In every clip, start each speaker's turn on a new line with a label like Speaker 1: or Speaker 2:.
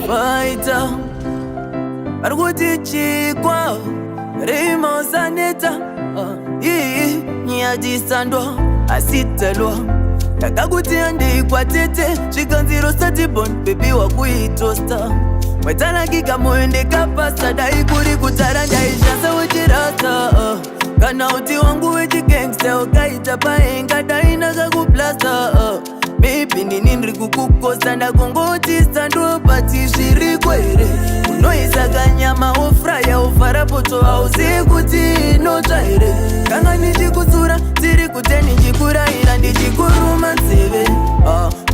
Speaker 1: Fighter, Argutichikwa, Raymer Saneta, Nyadisandwa, Asitelwa, Takaguti andi kwa tete, Chikanziro satibon, baby wa kuitosta. Wetana kika muende kapasa, daikuri kutaranda ishansa wajirata. Kana uti wangu weji gangsta, ukaita paenga, daina za kuplasta. Baby nini kukukosa na kongoti standwa pati shiri kwere. Unoisa kanyama ofraya ofarapoto hauzi kuti no chaire. Kanga nijikusura, tiri kuteni jikura ila nijikuruma nseve.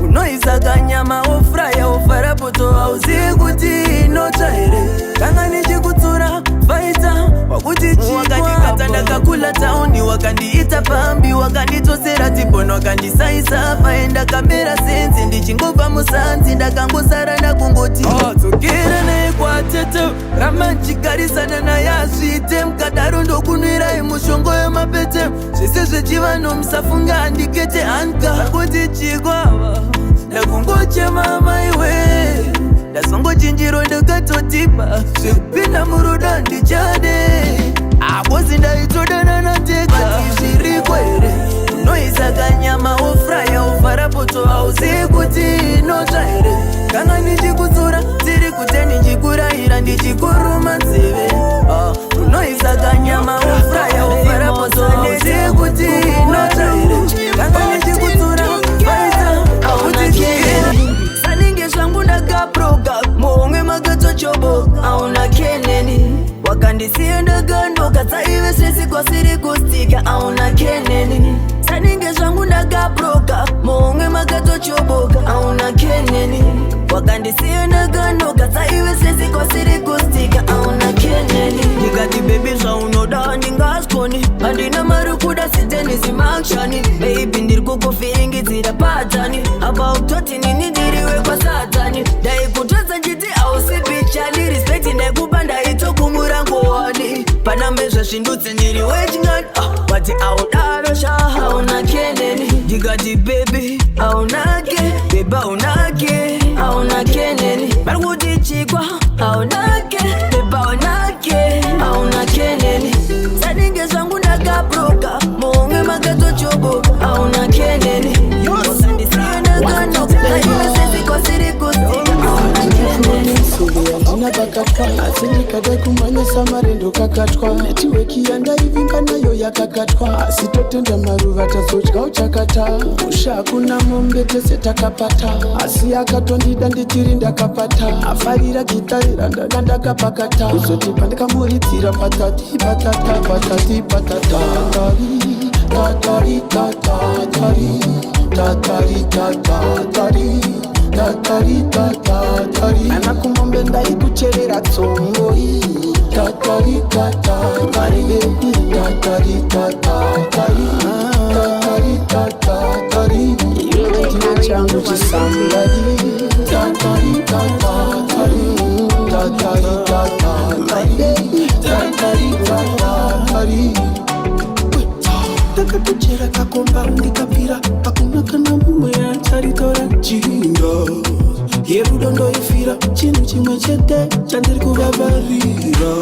Speaker 1: Unoisa kanyama ofraya ofarapoto hauzi kuti no chaire. Kanga nijikusura, fighter, wakuti chikwa. Wakati katanda kakula tauni, wakandiita pambi, wakanditosera tipono, wakandisaisa faenda kamera sensi, ndichingopa musanzi, ndakangosara ndakungoti tsokera naye kwa tete, ramanchikarisana naye asvite, mukadaro ndokunwira imushongo yemapete, zvese zvechivano musafunga andikete anka. Kuti chikwava ndakungochema maiwe, ndasongochinjiro ndakatotipa, zvekupinda muruda ndichade, abosi ndaitodana nateka. Pati zviri kwere, unoisa kanyama ofraya ofarapoto hauzi kuti no chaire. Kanga nichikutsura, tiri kuteni ndichikurayira ndichikuruma nzeve. Unoisa kanyama ofraya ofarapoto hauzi kuti no chaire. Kanga nichikutsura, fighter, hauti chikere. Saninge zvangu ndakaproka, muhonge makatochoboka, auna keneni. Wakandisiye ndagandoka, tsaive sesi kwasiri kustika, auna keneni. Saninge zvangu ndakaproka, muhonge makatochoboka, auna keneni. Wakandisiye ndagandoka, tsaive sesi kwasiri kustika, auna keneni. Ndikati baby zvaunoda ndingaskoni, handina mari kuda siteni zimakshani. Baby ndiri kukufiringidzira patani, abautoti nini ndiriwe kwa satani. Ndaikutadza njiti hausi pichani, respect ndaikupa ndaitokumura ngowani. Panambe zvazvindudzi ndiri wechingani, wati audaro hauna keneni. Ndikati baby aunake, baby aunake, auna keneni. Marikuti chikwa aunake, baby aunake, auna keneni. Saninge zvangu ndakaproka, muhonge makatochoboka, auna keneni. Wakandisiye ndakanoka, naive sesi kwasiri kustika, auna keneni.
Speaker 2: Andina kakatwa, asi ndikada kumanyisa marendo kakatwa. Netiweki yandaivinga nayo yakakatwa, asi totenda maruva tazodya uchakata. Musha hakuna mombe tese takapata, asi akatondida ndichiri ndakapata. Afarira gitarira ndanga ndakapakata, kuzoti pandikamuridzira patati patata patati patata. Tatari tatari tatari tatari tatari tatari. Ana kumombe ndaikucherera tsongoi. Tatari tatari tatari tatari tatari tatari. Iwe changu chisambari. Tatari tatari tatari tatari tatari. Takatuchera kakomba ndikapira, hakuna kana mumwe acharitora chinga. Yerudo ndoifira, chinhu chimwe chete chandiri kuvavarira.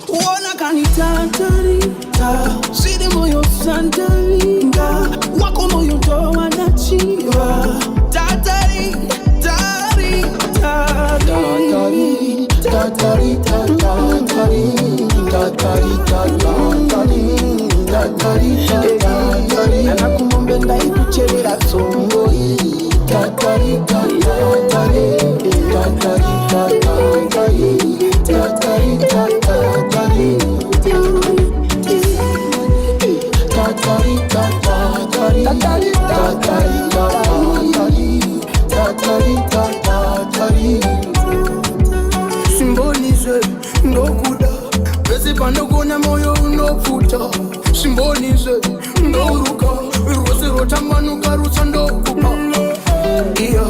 Speaker 2: Uona kanitatarita, zviri moyo sandaringa, wako moyo ndowanachiva. Tatari, tari, tari, tatari, tatari, tatari, tatari, tatari, tatari. Ana kumombe ndaikucherera tsongoi. Tatari, tatari, tatari, tatari, tatari, tatari, tatari, tatari, tatari, tatari. Simbonize ndokuda, pese panogona moyo unopfuta. Simbonize ndoruka, rwose rotambanuka rutsa ndokupa. Iya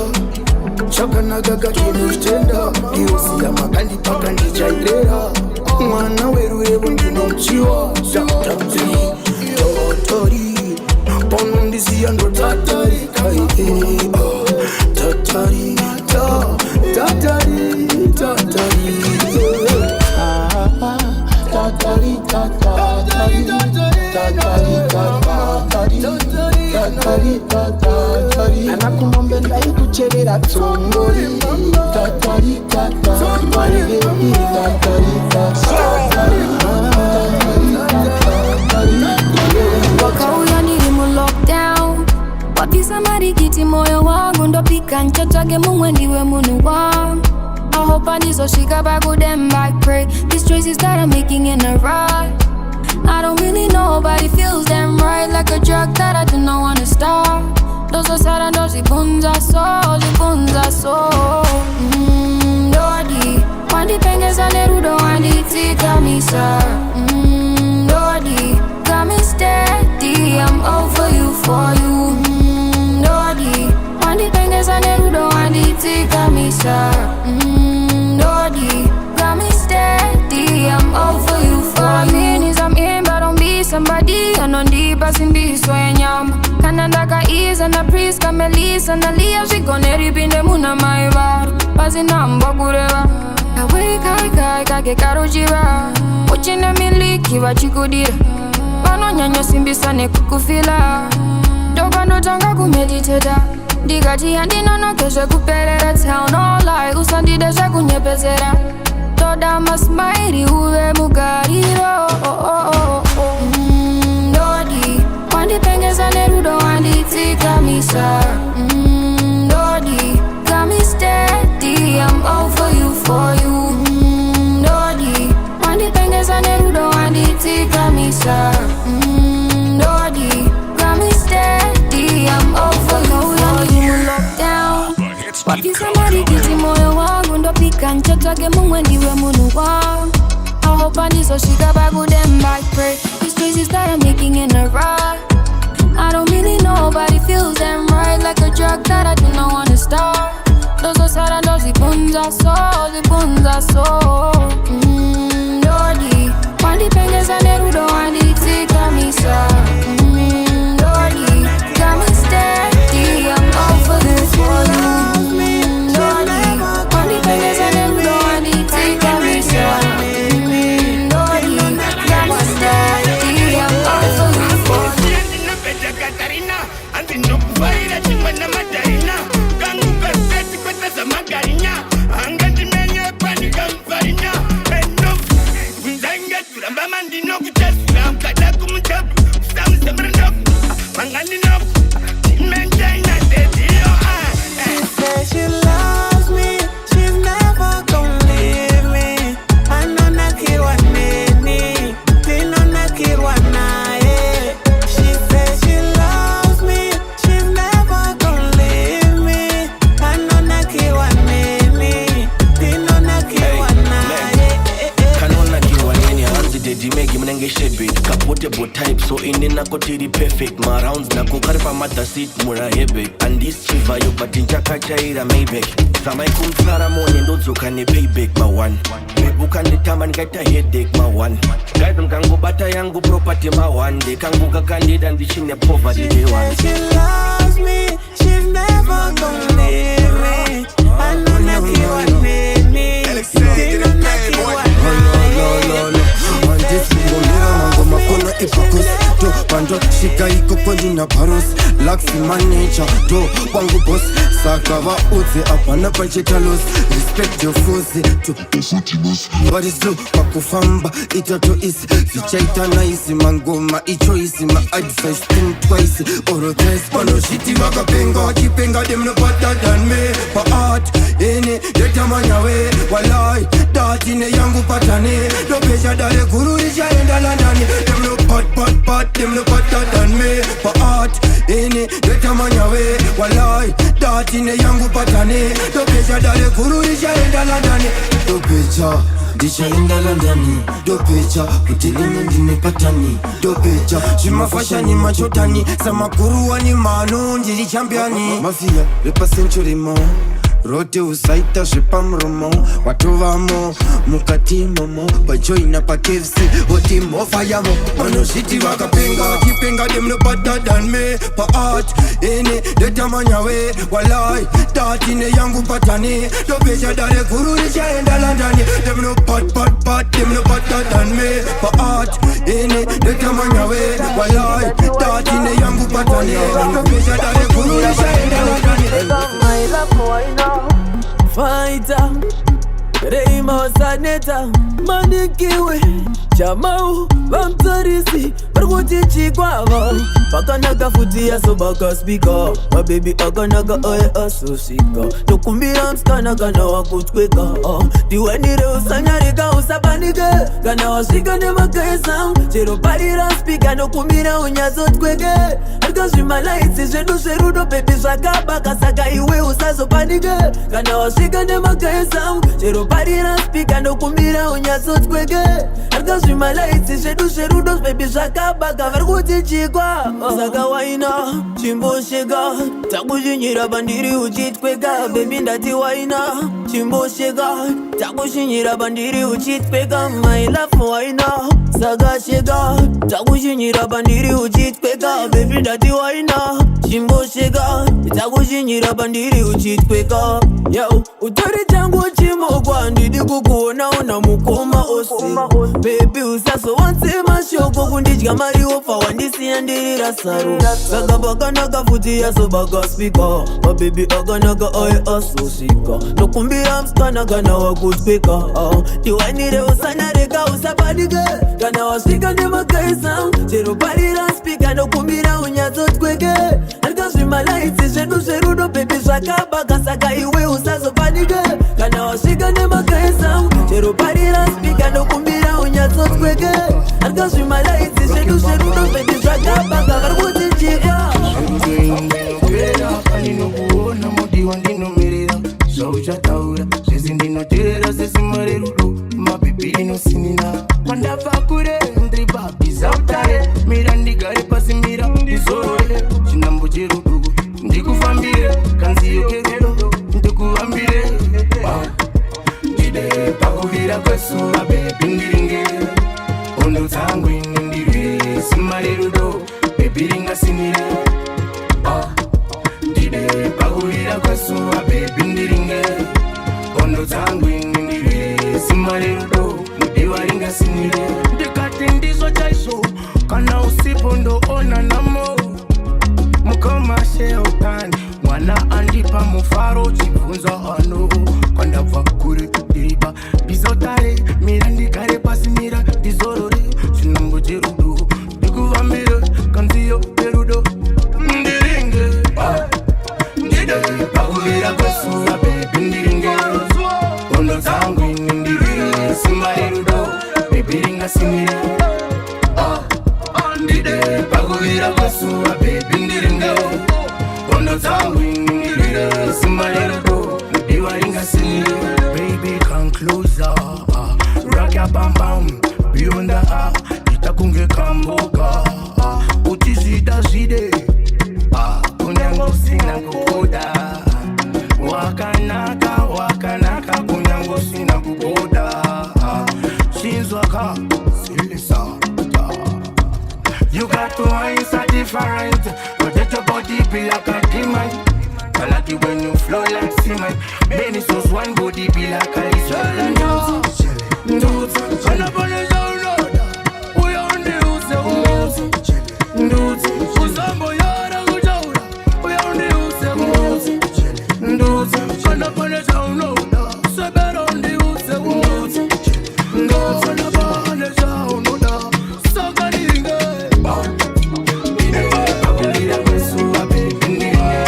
Speaker 2: chakanaka kachirutenda, iosiya makandipaka ndichairera. Mwana werurevo ndinomuchiwa, tatari tatari. Ponondisiya ndo tatari kai tatari. tatari, tatari, tatari. Tatari, tatari, tatari, tatari. Anakumbembela ikucherera tsongori. Tatari, tatari, tatari,
Speaker 3: Wakauya nilimu lockdown. Wapi samari kiti moyo wangu ndo pika nchotage mumwe ndiwe munu wangu. I hope I need so she got back with them back pray. These choices that I'm making in a ride, I don't really know, but it feels damn right. Like a drug that I do not wanna stop. Those are sad and those zibunza so Lordy, wandi pengeza nerudo wandi tika me sir. Lordy, got me steady, I'm over you for you. Lordy, wandi pengeza nerudo wandi tika me sir. Lordy, got me steady, I'm over you for you. I'm in, but don't be somebody. I know deep as in this way, nyam. Kanandaka is and a priest, Kamelisa, and a Lia, she gonna rip in the moon of my bar. Passing on Bakureva. I wake, I get Karujiva. Watching a miliki, what you could eat. Panonya Simbisane Kukufila. Dogano Tanga Kumediteda. Digati and Dino Kesha Kupera town all like Usandi de Shakunya Pesera. Toda mas mighty uwe mugariro. Lordy, wandi pengeza nerudo wandi tika me sir. Lordy, got me steady, I'm over you for you. Lordy, wandi pengeza nerudo wandi tika me sir. Lordy, got me steady, I'm over you for you. Lockdown. Wapi samari kiti moyo wangu ndo pika nchotage mumwe ndiwe munu wangu. I hope I need so she got back with them back pray. These choices that I'm making in a ride, I don't really know, but it feels damn right. Like a drug that I do not wanna stop. Those are sad and those zibunza so Lordy, wandi pengeza nerudo wandi tika me sir. Lordy, got me steady, I'm over this for you. Lordy, wandi pengeza nerudo wandi tika me sir. Lordy, got me steady, I'm over you for you.
Speaker 4: She loves me, she's never gonna leave me. I know nakirwa nini, tino nakirwa nae. She says she loves me, she's never gonna leave me. I know nakirwa nini, tino nakirwa nae.
Speaker 5: Kanona kiwa nini hanzi dedi megi mnenge shebit kapote bo type so inina kotiri perfect ma rounds na kukarpa mata seat mura hebe and this Xiba yo batinja kachaira Maybach samai kumsara mone ndozo kane payback ma one mebuka nitama nikaita headache ma one guys mkangu bata yangu property ma one de kangu kakandida ndishine poverty day one.
Speaker 4: She loves me, she's never gonna leave me. I know nakirwa nini, tino nakirwa nae.
Speaker 2: Makona ipakos do bando shika iko kwenye paros laxi manager do wangu boss sakava uze apana panchetalos respect your force to futinos what is do pakufamba itato is fichaita nice mangoma ichoisi ma advice think twice or twice pano shiti makapenga kipenga them no better than me for art any data manyawe walai that in yangu patane do pesha dale guru ishaenda landani. Them no pot, them no better than me. For art, any data manyawe walai that in yangu patane do pesha dale guru ishaenda landani. Do pesha dishaenda landani. Do pesha kutilini ndine patani. Do pesha shimafasha ni machotani. Sama guru wani manu njiri championi. Mafia, le pas century man. rote usaita shipamromo watu vamo mukati momo bajoina pa KFC oti mofayamo manoshiti wakapenga kipenga them no better than me pa art ene detamanya we walai tatine yangu patani do beja dare kururisha enda landani them no pat them no better than me pa art ene detamanya we walai tatine yangu patani do beja dare kururisha enda landani
Speaker 1: my love boy now fighter Raymer saneta manikiwe chamau bamtarisi barguti chigwava bakanaga futia so baka speaker my baby akanaga oye asusika tokumbira mskana kana wakutweka diwenire usanyarika usabanike kana washika ne makaisa chero parira speaker nokumbira unyazo tweke argazimalaiti zedu serudo baby zakaba kasaka iwe usazobanike kana washika ne makaisa chero parira speaker nokumbira unyazo tweke argazimalaiti zedu serudo baby zakaba kaverguti chigwa saka waina chimboshega takushinyira bandiri uchitweka baby ndati waina chimboshega takushinyira bandiri uchitweka my love waina saka shega takushinyira bandiri uchitweka baby ndati waina chimboshega takushinyira bandiri uchitweka yo utori changu chimogwa ndidi kukuona una mukoma osi baby usaso wansema shoko kundidya mariofa wandisiya ndirira saru saka bakanaka futi yaso baka speaker my baby akanaka oye asusika nokumbira mskana kana wakutweka tiwanire usanareka usapadike kana wasvika nemakaisa chero parira speaker nokumbira unyazo tweke arikazvimalaitsi zvedu zverudo baby zvakabaka saka iwe usazopadike kana wasvika nemakaisa chero parira speaker nokumbira unyazo tweke arikazvimalaitsi zvedu zverudo baby zvakabaka varikutichika
Speaker 6: ndinokuona mudiwa ndinomerera zvauchataura zvese ndinoteerera sesimare rudo mabibi inosinina kwandabva kure ndiri pabhizautare mira ndigare pasi mira ndizorore chinambo cherudo ndikufambire kanziyo kerudo ndikuvambire ndide pakuvira kwesuva bebi ndiringe ondo dzangu ine ndiri simare rudo bebi ringasinire ndide pakuvira kwesuva bebi ndiringe ondo dzangu ine ndiri simare rudo mudiwa ringasinire ndikati ndizvo chaizvo kana usipo ndoona namo mukomasheutani mwana andipa mufaro chibvunza ano kwandabva kure ndiripa bizotare mira ndigare pasi mira ndizorore chinambo cherudo ndikuvambire kanziyo perudo ndiringe ndide pakuvira kwesuva bebi ndiringe ondo dzangu ine ndiri simare rudo bebi ringasimire ndide pakuvira kwesuva bebi ndiringe ondo dzangu ine ndiri simare rudo mudiwa ringasimire baby come closer rock your bam bam beyond the itakunge kamboga utizvida zvide kunyange usina kukoda wakanaka kunyange usina kukoda chinzwaka silisa you got to answer different protect your body be like a demon I like it when you flow like cement many souls one body be like a Israel nduzi kanapane zaunoda uyaundi use nduzi uzambo yara kuchaura uyaundi use nduzi kanapane zaunoda sebera undi use nduzi kanapane zaunoda sakaringe pakuvira kwesuva bebi ndiringe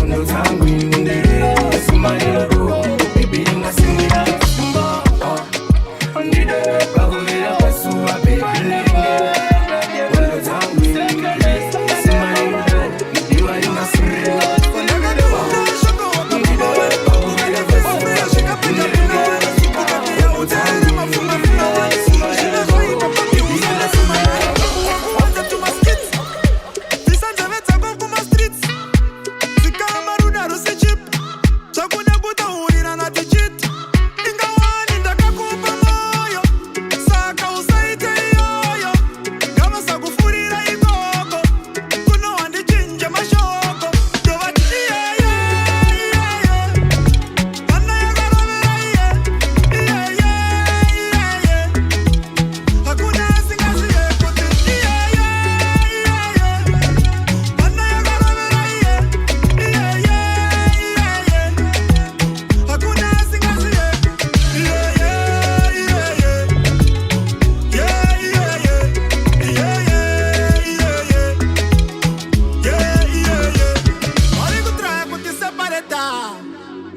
Speaker 6: ondo dzangu ine ndiri simare rudo bebi ringasimira ndide pakuvira kwesuva bebi ndiringe ondo dzangu ine ndiri simare rudo mudiwa ringasimira ndide pakuvira kwesuva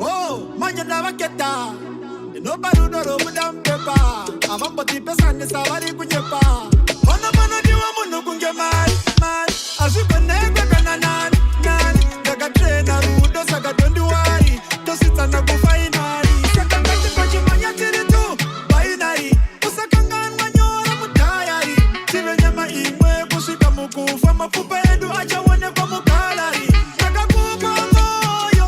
Speaker 7: Oh, mañana va a quieta. No para uno lo mudan pepa. Avambo ti pesane sabari kunyepa. Ono mano di wa munu kunje man. Asu konegwe kananan. Daga trainer rudo saga dondi wari. Tosita na kufainari. Saka kati kwa chimanya tiri tu. Bainari. Usakangan manyora mutayari. Tive nyama imwe kusika mukufa. Mapupa edu acha wane kwa mukalari. Saka kupa moyo.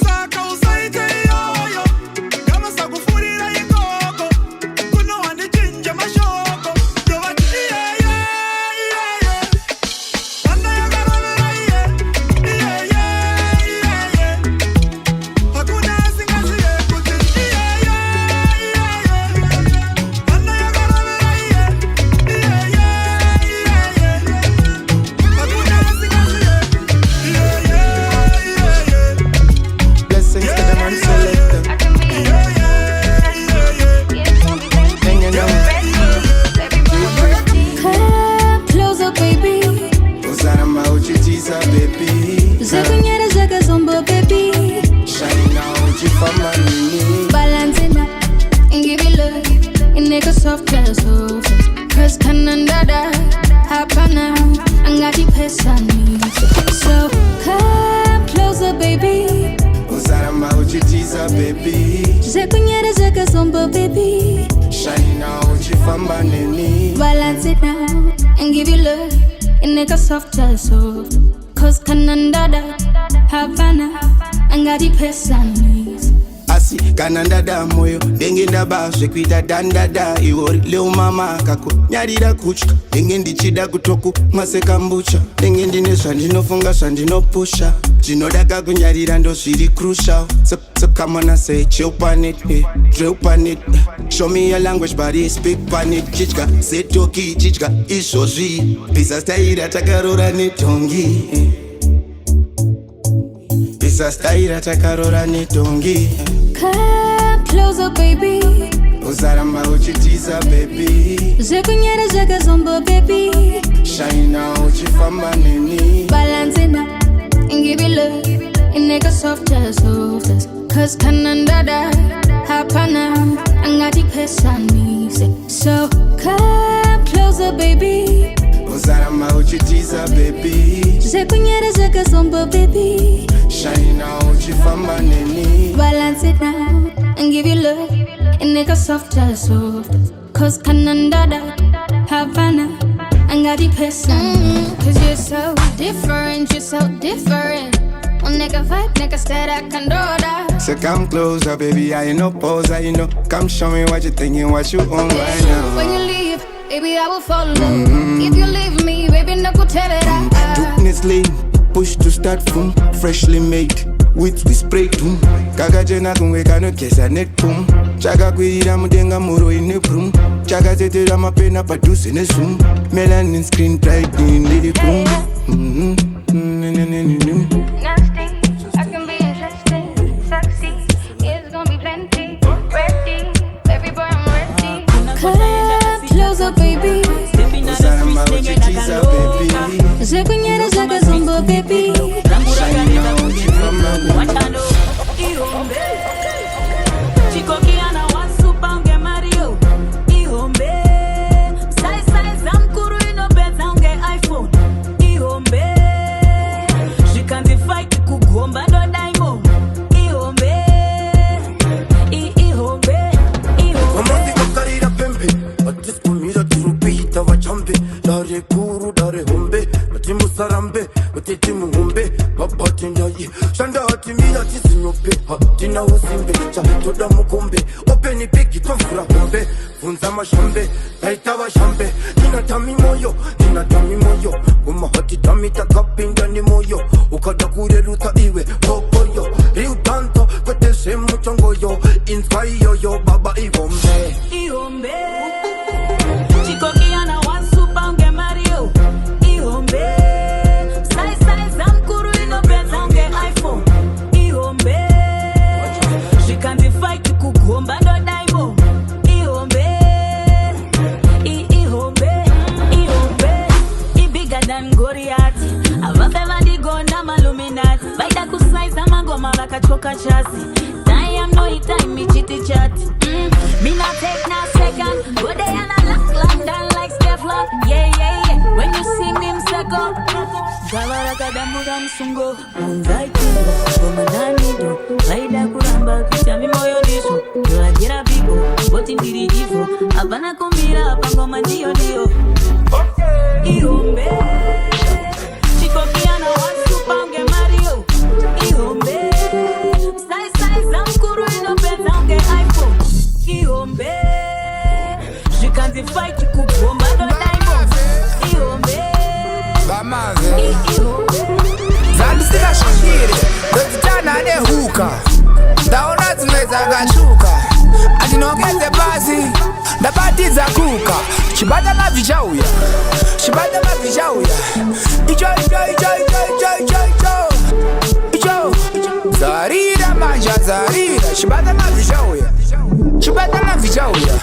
Speaker 7: Saka usaite yoyo. Kama sakufurira ikoko. Kuno wani chinja mashoko. Do wati Anda ya garabera Hakuna singazi kuti Anda ya garabera Hakuna singazi
Speaker 6: Blessings to the man selector. Hanging out.
Speaker 3: Come closer, baby.
Speaker 2: Uzara mauchitiza baby.
Speaker 3: Zekunyere zekazombo, baby.
Speaker 2: Shine out ifama nini.
Speaker 3: Balance it up and give it love. And make a soft as soft. Cause kanandada, hapana. I got the pace on me. So come closer, baby.
Speaker 2: Uzara mauchitiza baby.
Speaker 3: Zekunyere zekazombo, baby.
Speaker 2: Shine out ifama nini.
Speaker 3: Balance it now and give you love and make a soft as soft. Cause kanandada, hapana. I got the pace on me.
Speaker 2: Asi kanandada moyo dengenda ba shekwita dandada iwori leo mama kako nyarira kuchka dengendi chida kutoku maseka mbucha dengendi neswa ndinofunga swandinopusha zvinodaga kunyarira ndo zviri crucial so come on and say chill on it drill on it show me your language but speak on it chichka setoki chichka izvozvi bisastaira takarora netongi bisastaira takarora netongi.
Speaker 3: Come closer, baby.
Speaker 2: Uzaramba uchitiza baby.
Speaker 3: Zekunyere zekazombo, baby.
Speaker 2: Shine out ifamba nini.
Speaker 3: Balance it up and give it love and make a soft as soft as. Cause kanandada, hapana. I got the pace on me. So come closer, baby.
Speaker 2: Uzaramba uchitiza baby.
Speaker 3: Zekunyere zekazombo, baby.
Speaker 2: Shine out ifamba nini.
Speaker 3: Balance it now and give you love and make a soft as soft. Cause kanandada, Havana, I got the person. Cause you're so different, you're so different. One nigga vibe, nigga said I can do that.
Speaker 2: So come closer baby, I ain't no poser, you know. Come show me what you thinking, what you on right now.
Speaker 3: When you leave, baby I will follow. If you leave me, baby no go tell it out.
Speaker 2: Darkness lane, push to start from freshly made. With we spray boom. Kaga jena kumweka no kesa net boom. Chaka kuira mudenga muro ine broom. Chaka zetera mapena paduse ne zoom. Melanin screen bright in lady boom.
Speaker 3: Nasty, I can be interesting. Sexy, it's gonna be plenty. Ready, baby boy I'm ready. Come closer, baby.
Speaker 2: Uzaramba uchitiza baby.
Speaker 3: Zekunyere zekazombo, baby.
Speaker 2: Shine out ifamba nini.
Speaker 1: Wachano Ihombe Chikokiana wansupange Mario Ihombe Sai zamkuru inobeza unge iPhone Ihombe Shikanzi kugomba ndo daimo Ihombe Ihombe
Speaker 6: Wamazi wakarira pembe Batiskumira turupita wachambe Dare kuru dare hombe Batimu sarambe Batitimu hombe Babati nyayi Shanda hati miya tisinyope Hatina wasimbe Chatoda mukombe Openi peki twafura hombe Funza mashambe Taita washambe Nina tami moyo Uma hati tami takapinda ni moyo Ukada kure ruta iwe Popoyo Riu tanto Kwete se muchongoyo Inspire yo baba Ihombe
Speaker 1: Ihombe Chikokiana wansupange Mario Ihombe Sai zamkuru inobeza unge iPhone Ihombe Shikanzi kugomba ndo daimo Ihombe Ihombe Bigger than Goliath Avafeva di gona maluminati Baida
Speaker 8: chassis. Time no time me chitty chat. Me not take no second. Go there and I lock down like Stefan. Yeah, yeah, yeah. When you see me, I'm second. Gavaraka damuga msungo. Unzaiki. Gomananido. Laida kuramba. Kishami moyo nisho. Doagira bigo. Boti ndiri ivo. Abana kumbira. Pangoma dio dio. Ihombe. Chico piano. Wasupange Mario. Ihombe. Size zamkuru inopeta unge iPhone. Ihombe. Je can't fight you kubomba do diamond. Ihombe.
Speaker 6: Bamaze Zandisika shikiri Dojitana ne huka Daona zimeza gashuka Adinogeze basi Dabati za kuka Shibata na vijauya Shibata na vijauya Icho Zarira manja zarira Shibata na vijauya Shibata na vijauya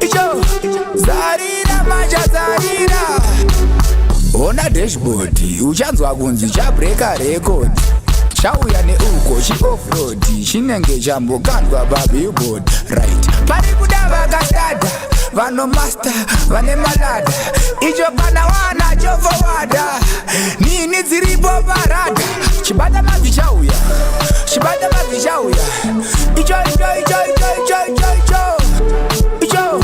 Speaker 6: Icho Zarira manja zarira Ona dashboard Uchanzwa kunzi chabreka record Chauya ne uko chi off-road Chinenge jambo kandwa billboard Right Pari kudava kastada Vano master Vane malada Ijo kana wana jofo wada Nini ziribo barada Chibata mavi chauya Chibata mavi chauya Ijo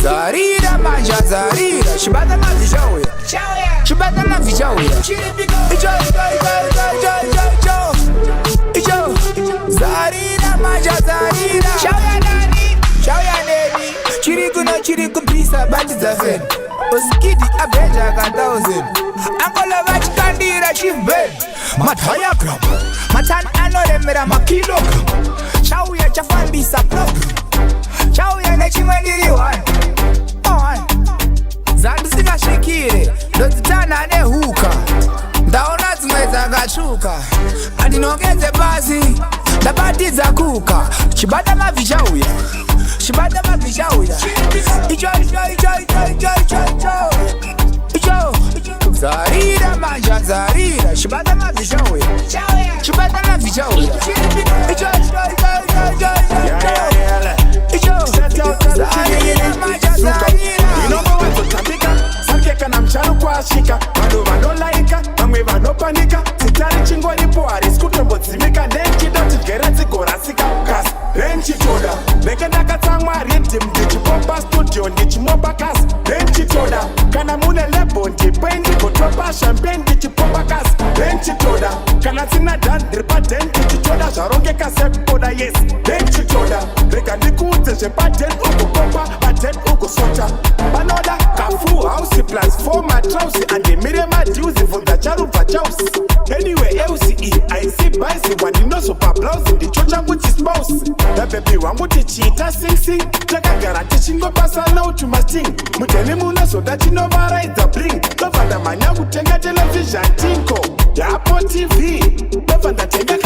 Speaker 6: Zarira manja zarira Shibata mavi chauya Shibata mavi chauya Ijo Zarira manja zarira Chauya nani Chauya neni Chiriku pisa bati za fen Osikidi abeja kantauzen Angola vachi kandira chief bed Mataya gram Matan anoremera makilogram Chauya chafambisa program Chauya nechimandiri one Zandisika shikire Dojitana ne huka Daona zimeza gachuka Adinogeze basi Dabati za kuka Shibata mavichauya Shibata mavichauya Icho Zarira manja zarira Shibata mavichauya Shibata mavichauya Icho Zarira manja zarira
Speaker 9: Kana mchano kwa shika Mano vanolaika Mamwe vanopanika Sitari chingwa nipo Ariskutombo zimika Nenki doti gerezi gorasika Kas Renchi toda Neke nakatangwa Rinti mdichipopa studio Ndichimopa kas Renchi toda Kana mune lebo Ndipendi Kotopa champagne Ndichipopa kas Renchi toda Kana zina dan Dripa den Ndichitoda Sharonge kasepoda yes Renchi toda Reka ndikuze Jepaten Uko popa Paten uko sota Banoda Kafu House plans for my trouser and the mirror my dues from the charuva chouse. Anyway, LCE, I see bicy when you know so blouse in the church and with his spouse. The baby one with the cheetah sing. Like a garage chingo pass now to my sting. Mutele muna so that you know where the bring. Love and the man who take a television tinko. The Apple TV. Love and the take a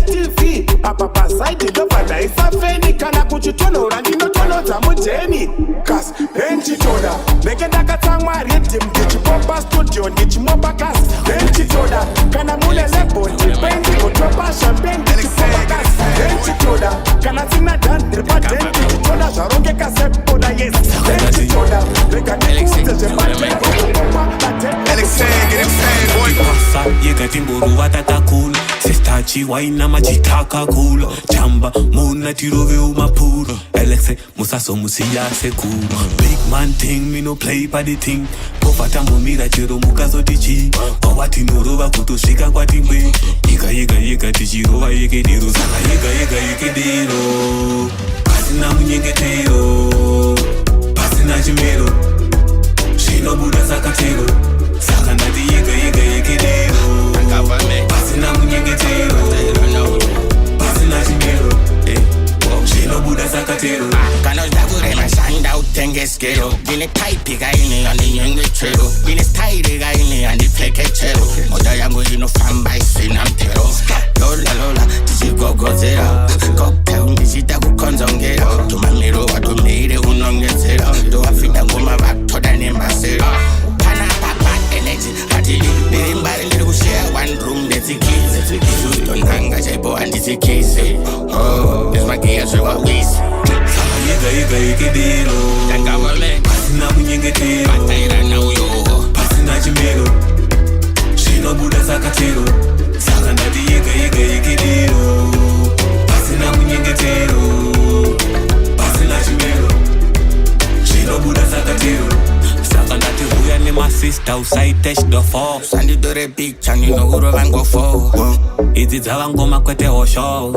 Speaker 9: TV. Papa side the love and the is a fanny. Can I put you to know and you know to know Tamuteni? Cause, Renchi Toda, make a Nakatangwa. Rhythm, Ndichipopa studio, Ndichimopa kas Renchi toda, kana mule lebo Ndipendi, kotopa champagne Ndichipopa kas Renchi toda, kana zina dan Dripa den, Ndichitoda Sharonge kasepoda yes Renchi toda, reka nikuze Jepate, kotopa Paten
Speaker 10: Get him saying, boy Pasa, yega timburu watata cool Sestachi, waina machitaka cool Chamba, muna tirove umapuro Alexe, musaso musiya se cool Big man thing, me no play pa the thing Pofata mumira chiro mukazo tichi Wawati nuruva kutushika kwa timbe Yega tichirova yekedero Saka yekedero Pasina munyengetero Pasina chimero Shino buda sakatero Saka nati yekedero Pasina munyengetero Pasina chimero Shino buda sakatero
Speaker 11: Kanos dakure masanda utengeskero Vine type gaini andi yengetero Vine style gaini andi fleketero Moda yangu ino famba isina mtero Lola tichigogozera Cocktail ndishita kukonzongera Tumamiro watumire unongezera Doafita ngoma baktoda nembasera Pana papa energy Hatili, nirimbari liru share one room Isuzi tonhanga chaipo handizikise Nesmagia zvewawisi
Speaker 10: Yega ikidero
Speaker 11: Tangavale
Speaker 10: Pasina kunyengetero
Speaker 11: Pataira nauyo
Speaker 10: Pasina chimero Zvinobuda sakatero Saka ndati yega ikidero Pasina kunyengetero Pasina chimero Zvinobuda sakatero Saka ndati huya nemasista usaite chidofo
Speaker 11: Sandidore picture ndinokurova ngofo
Speaker 10: Idzi dzava ngoma kwete hosho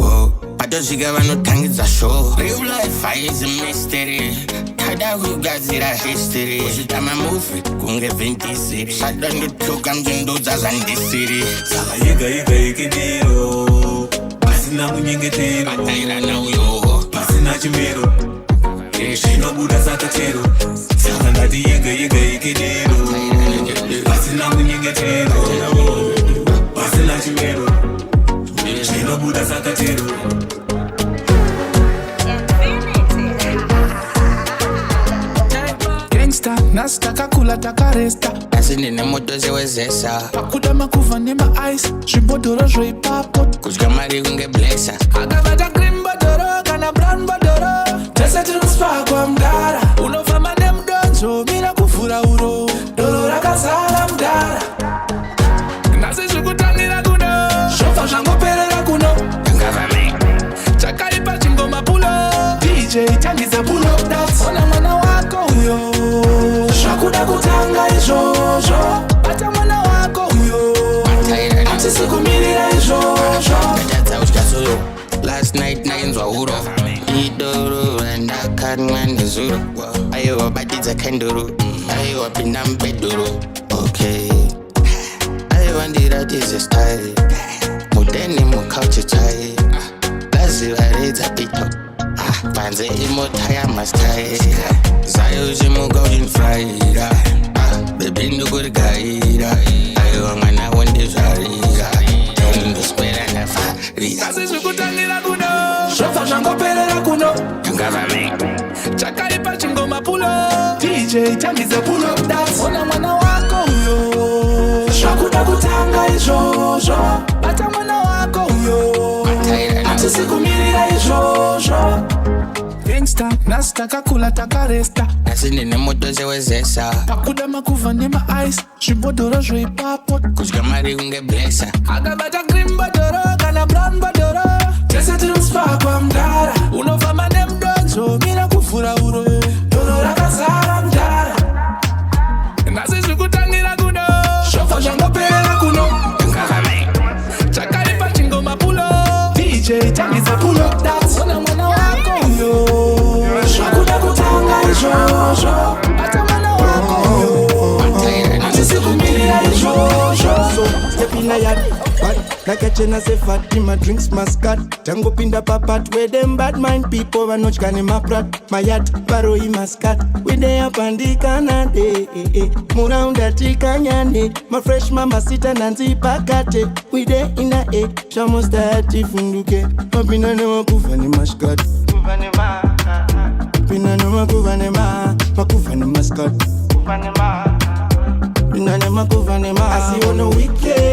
Speaker 11: Patosvika vanotangidza show Real life is a mystery Tada kugadzira history Uchitama movie kunge vintisiri Sada ndotuka mjindudza zvandisiri
Speaker 10: Saka yega ikidero Pasina kunyengetero
Speaker 11: Pataira nauyo
Speaker 10: Pasina chimero Zvinobuda sakatero Saka ndati yega ikidero Pasina kunyengetero Pasina chimero Zvinobuda sakatero
Speaker 6: Gangsta, nasta kakula takaresta
Speaker 11: Asi ndine moto zewezesa
Speaker 6: Pakuda makuva nema ice Zvibhodoro zvoipapo
Speaker 11: Kudya mari kunge blessa
Speaker 6: Akavata green bodoro kana brown bodoro Tese tinospa kwa mdara Unofamba nemdonzo mina kuvhura uro Doro rakazara mdara Nasi zvikutangira kuno Zvofa zvangoperera kuno
Speaker 11: Tangavame
Speaker 6: Chakaipa chingoma pulo DJ tangiza pulo dance Ona mwana wako uyo Zvakuda kutanga izvozvo Bata mwana wako uyo Hatisi kumirira izvozvo
Speaker 11: Ndatadza kudya zuro Last night nainzwa uro Idoro ndakanwa nezuro Aiwa batidza kenduru Aiwa pinda mubhedhuru Okay Aiwa ndiratidze style Mudeni mukauchi chai Laziva redza pito Panze imota yamastai Zayo chimuka uchinfraira Baby ndikurigaira Aiwa mwana wondizvarira Ndoswera ndafarira
Speaker 6: Asi zvikutangira kuno Zvofa zvangoperera kuno
Speaker 11: Tangavame
Speaker 6: Chakaipa chingoma pulo DJ tangiza pulo dance Ona mwana wako uyo Zvakuda kutanga izvozvo Bata mwana wako uyo Hatisi kumirira izvozvo Gangsta, nasta kakula takaresta
Speaker 11: Asi ndine moto zewezesa
Speaker 6: Pakuda makuva nema ice Zvibhodoro zvoipapo
Speaker 11: Kudya mari kunge blessa
Speaker 6: Akabata green bodoro kana brown bodoro Tese tinospa kwa mdara Unofamba nemdonzo mina kuvhura uro Doro rakazara mdara Nasi zvikutangira kuno Zvofa zvangoperera kuno
Speaker 11: Tangavame
Speaker 6: Chakaipa chingoma pulo DJ tangiza pulo dance Ona mwana wako uyo Zvakuda kutanga izvozvo Bata mwana wako uyo Hatisi kumirira izvozvo
Speaker 2: Step in a yard, but like a chena say fat, my drinks muscat. Tango pinda papat, where them bad mind people, and noch can my prat. My yard, baro I muscat. We dey up and the canade, Muranda tikanyane. My fresh mama sita nanzi pakate. We dey in a Shamos tati funduke. Papina no kufani mascat. Pina no kufani makufani mascat. I see on a weekend.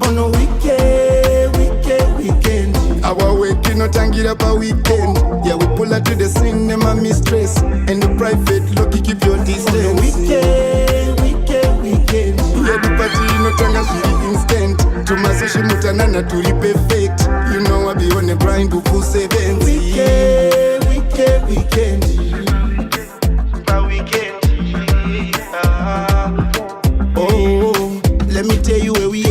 Speaker 2: On a weekend. Our weekend not tangira pa weekend. Yeah, we pull out to the cinema mistress. And the private lucky keep your distance. On a weekend. Yeah, the party no tanga shiri instant. To my social mutanana to be perfect. You know I be on the grind to full 70. Weekend. Oh, let me tell you where we at.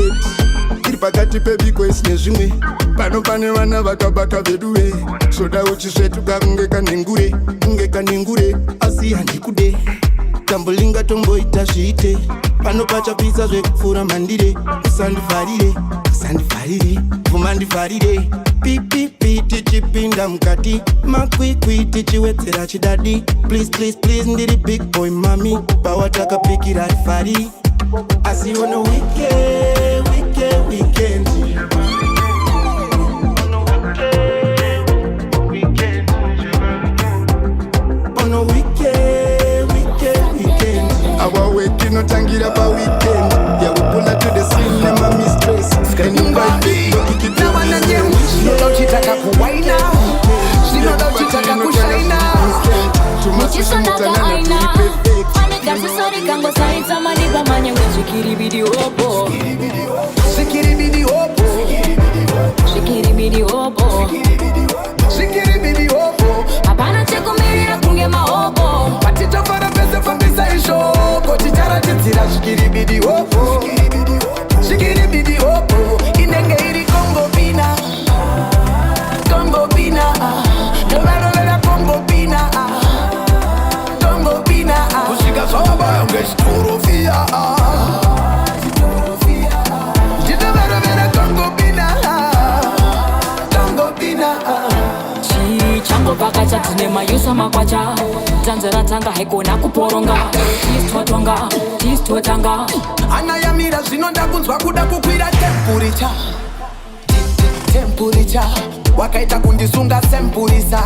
Speaker 2: Iri pakati pebikoisi nezvimwe. Pano pane vana vakabaka veduwe. Soda uchisvetuka kunge kanengure. Asi handikude. Tambolinga tomboita zviite. Pano pachapisa zvekupfuura mandire. Usandivharire vumandivharire. Pipipi tichipinda mukati. Makwikwi tichiwedzera chidadi. Please ndiri big boy mami. Pawatakapikira rifari. Asiona weekend. On no weekend. Our waking no tangira pa weekend. Yeah, we pull up to the scene, never mistress. Can you buy big?
Speaker 6: Na wananyem, sino chitaka kuwaina. Sino chitaka kushaina.
Speaker 3: Muchisonaka aina. Manika sisori kango saita maniba manye wechikiri bidi opo.
Speaker 6: Shikiri bidi opo.
Speaker 3: Shikiri bidi opo.
Speaker 6: Shikiri bidi opo.
Speaker 3: Apana cheko miri na kunge maopo.
Speaker 6: Patita para pesa fambisa isho. Kochichara titira shikiri bidi opo. Shikiri bidi opo. Inenge iri Congo Bina. Congo Bina. Dolaro la Congo Bina. Congo Bina. Kushika soba yonge shituro fia. Jidolaro la Congo Bina. Congo Bina.
Speaker 3: Chango baka chatine mayusa makwacha. Tanzera tanga heko na kuporonga. Tistotanga.
Speaker 6: Anayamira zinonda kunzwa kuda kukwira tempuricha. Tempuricha. Wakaita kundisunga sempurisa.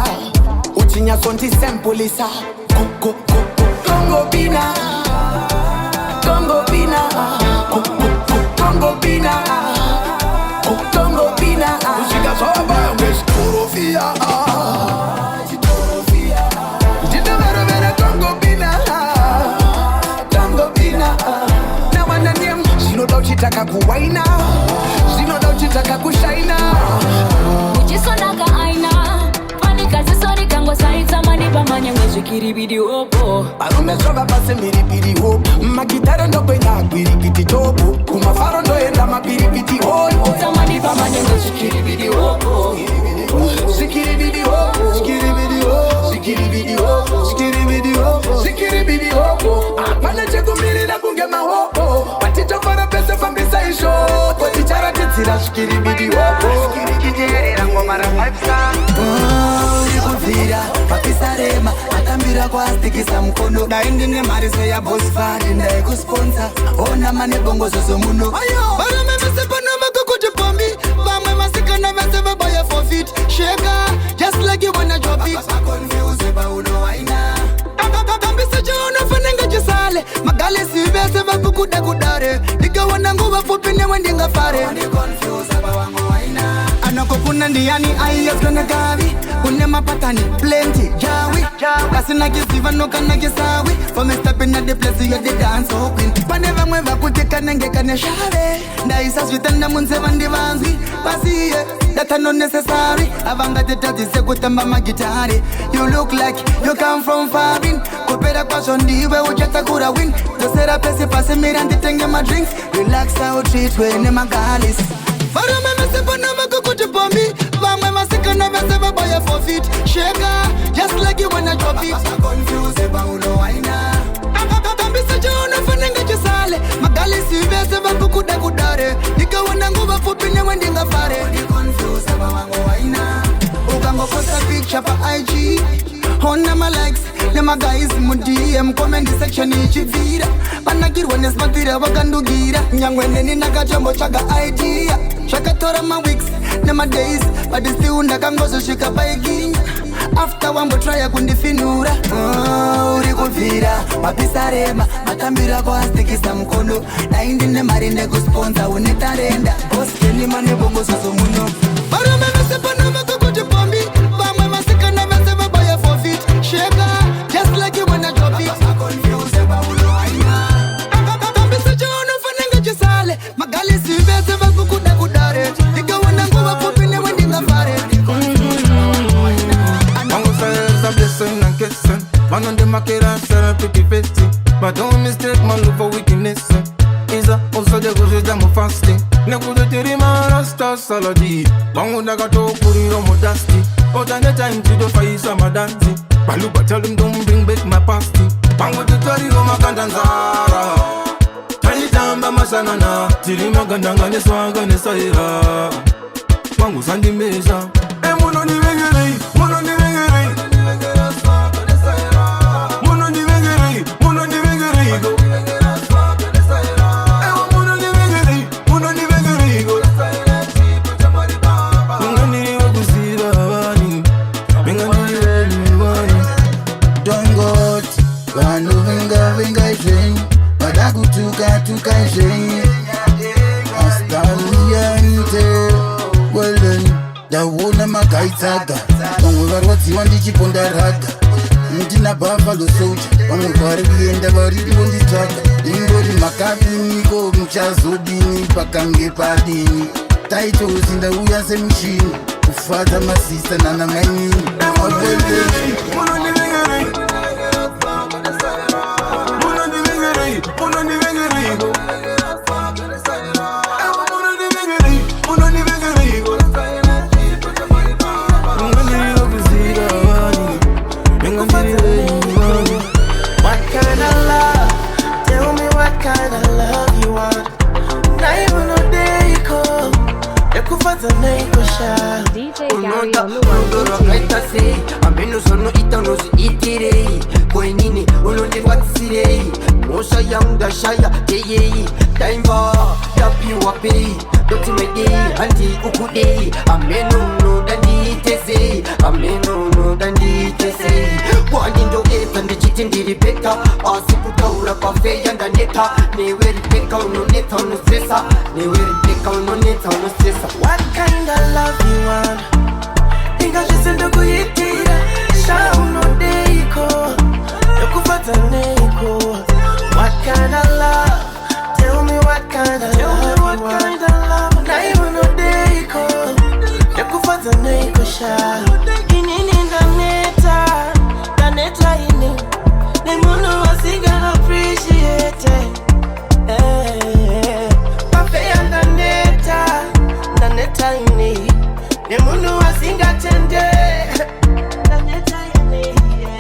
Speaker 6: Uchinya sonti sempulisa. Congo Bina. Congo Bina. Congo Bina. Congo Bina. Ushika soba yonge shituro fia. Chitaka kuwaina, sinoda uchitaka kushaina.
Speaker 3: Muchisonaka aina. Panika zisori kango saita maniba manye wechikiri bidi opo.
Speaker 6: Parume soba pase miri bidi opo. Magitare ndo kwenya kwiri biti topo. Kumafaro ndo enda mapiri biti opo.
Speaker 3: Tamaniba manye wechikiri bidi opo.
Speaker 6: Shikiri bidi opo. Shikiri bidi opo. Shikiri bidi opo. Shikiri bidi opo. Shikiri bidi opo. Apana cheko miri na kunge mahopo. Patito para pesa fambisa isho. Kochichara titira shikiri bidi opo. Shikiri bidi erango mara 5 star.
Speaker 1: Ikuvira, papisa rema. Atambira kwa stikisa mkono. Daindine marise ya boss fadi. Ndae kusponsa. Ona mane bongo zozo muno. Bara meme sepa na makukuti pombi. Bamwe masika na mesebe boya for feet. Shaker, just like you wanna drop it. Confuse ba uno waina. Kambisa jona fanenga jisale. Magali siwese ba kukuda kudare. Nika wana nguwa fupi ne wendinga fare. Confuse ba wango waina. Anako kuna ndiani aiya flona gavi. Kune mapatani plenty jawi. Kasina kisiva no kana kisawi. For me stepping at the place you the dance so queen. Paneva mweva kutika nenge kane shave. Ndaisa switanda munzeva ndivanzi. Pasi that are not necessary. Avanga the tati se kutamba magitari. You look like you come from far in. Kopera kwa shondi we ujata kura win. Dosera pesi pasi mirandi tenge my drinks. Relax out treat we ne magalis. Fara meme sepa na makukuti pombi. Vamwe masika na mesebe boya for feet. Shaker, just like you wanna drop it. Confuse ba uno waina. Kambisa jona fanenga jisale. Magali siwese ba kukuda kudare. Nika wana nguwa fupi ne wendinga fare. Confuse ba wango waina. Ukango posta picture pa IG. Hona my likes. Nema guys mu DM comment section ichivira. Panakirwa nesmatira wakandugira. Nyangwene nina kachombo chaka idea. Shakatora my weeks, nema days. But still ndakangozo shika baikinya. After wambo try kundifinura. Uri kuvira, mapisa rema. Matambira kwa stikisa mkono. Na indine marine kusponsa unitarenda. Boss keni mane bongo soso muno. Bara meme sepa na makukuti pombi. Bamwe masika na mesebe boya for feet. Shaker, just like you wanna drop it. Confuse ba ulo aina. Kambisa jona fanenga jisale. Magali siwese ba kukuda kudare. Nika wana nguwa fupi ne wendinga fare.
Speaker 12: A blessing and kissing. Man on the market and sell pretty festy. But don't mistake my love for wickedness. Isa also the goes with them fasting. Never the terima rasta saladi. Bango daga to puri romo dusty. Out on the time to the fire summer dancing. Baluba tell them don't bring back my pasty. Bango the tori roma kandanzara. Tani tamba masanana. Tirima gandanga ne swanga ne saira. Bango sandi mesa. Mono ni vengere, mono ni vengere.
Speaker 2: Don't go
Speaker 13: What? Vanu venga zvenyu vada kutuka zvenyu astaniyanite weleni ndaona magaitsaga vamwe varwadziwa ndichiponda raga ndina buffalo soldier vamwe vari kuenda varipo nditsvaga ingori makadiniko muchazodini pakange padini taitozi ndauya semushini kufadza masista nana mainini
Speaker 14: ameno sono itanozi itirei kwenini ulondivatsirei mosha yangashaya yeyei daimba tapiwa pei dotimedei handi ukudei amenono danditesei amenono danditesei kwanindo eva ndichiti ndiripeka asiputaura pafeya ndaneta neweripeka unoneta unostresa neweripeka unoneta unostresa. What kind of love you want? Ingazvisendo kuitira shaunodeiko yokufadza neiko. What kind of love? Tell me what kind of love you want? Naiunodeiko yokufadza neiko sha inini ndaneta ini nemuno wasinga appreciate pafeya ndaneta ini nemuno wasingatende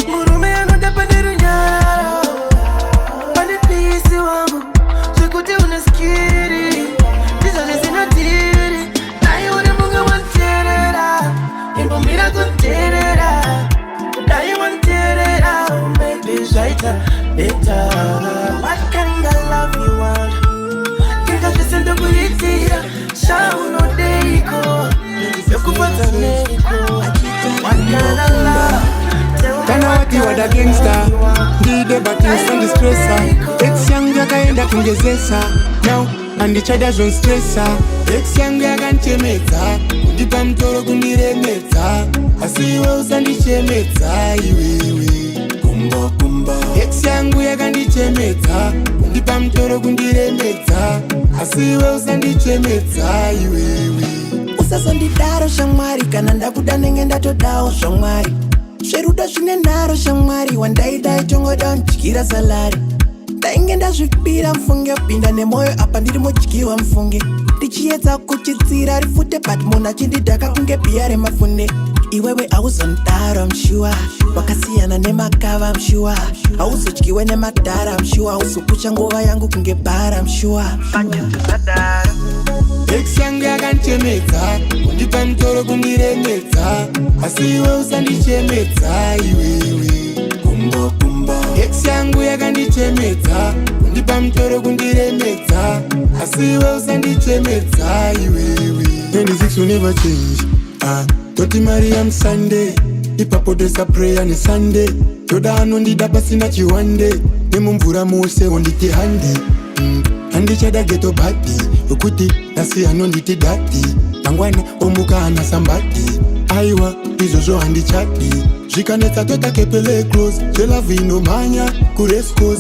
Speaker 14: murume anodapanero nyaro pane pisi wangu zvekuti unoskiri ndizvozve zinotiri dai uri munge wanterera imbomira kunterera dai wanterera maybe zvaita beta. What kind of love you want? Ingazvisendo kuitira shaunodeiko yokufadza neiko. What kind of love?
Speaker 6: Kana wati wada gangsta ndide batings on the stressa ex yangu yakaenda kungezesa now andichada zon stressa ex yangu yakanchemedza kundipa mtoro kundiremedza asi iwe usandichemedza iwewe kumba ex yangu yakandichemedza kundipa mtoro kundiremedza asi iwe usandichemedza iwewe
Speaker 1: usazondidaro shamwari kana ndakuda nenge ndatodawo shamwari zverudo zvine nharo shamwari wandaidai tongoda ndityira salari ndainge ndazvipira mfunge pinda nemwoyo apa ndiri mudyiwa mfunge ndichiedza kuchitsira rifute but munhu achindidhaka kunge bhiya remafunde iwewe hauzondaro mshuwa wakasiyana nemakava mshuwa hauzodyiwe nemadhara mshuwa hauzopucha nguva yangu kunge bhara mshuwa panjetisadaro
Speaker 6: ex yangu yakanchemedza kundipa mtoro kundiremedza asi iwe usandichemedza iwewe kumba ex yangu yakandichemedza kundipa mtoro kundiremedza asi iwe usandichemedza iwewe 26 will never change toti Mariam Sunday ipapo dress a prayer ni Sunday toda anondida pasina chiwande nemumvura mose onditi handi handichada geto bati ukuti nasi anonditi dati mangwana omuka ana sambati aiwa izvozvo handichati zvikanetsa totakepele close zvelavu inomhanya kurescos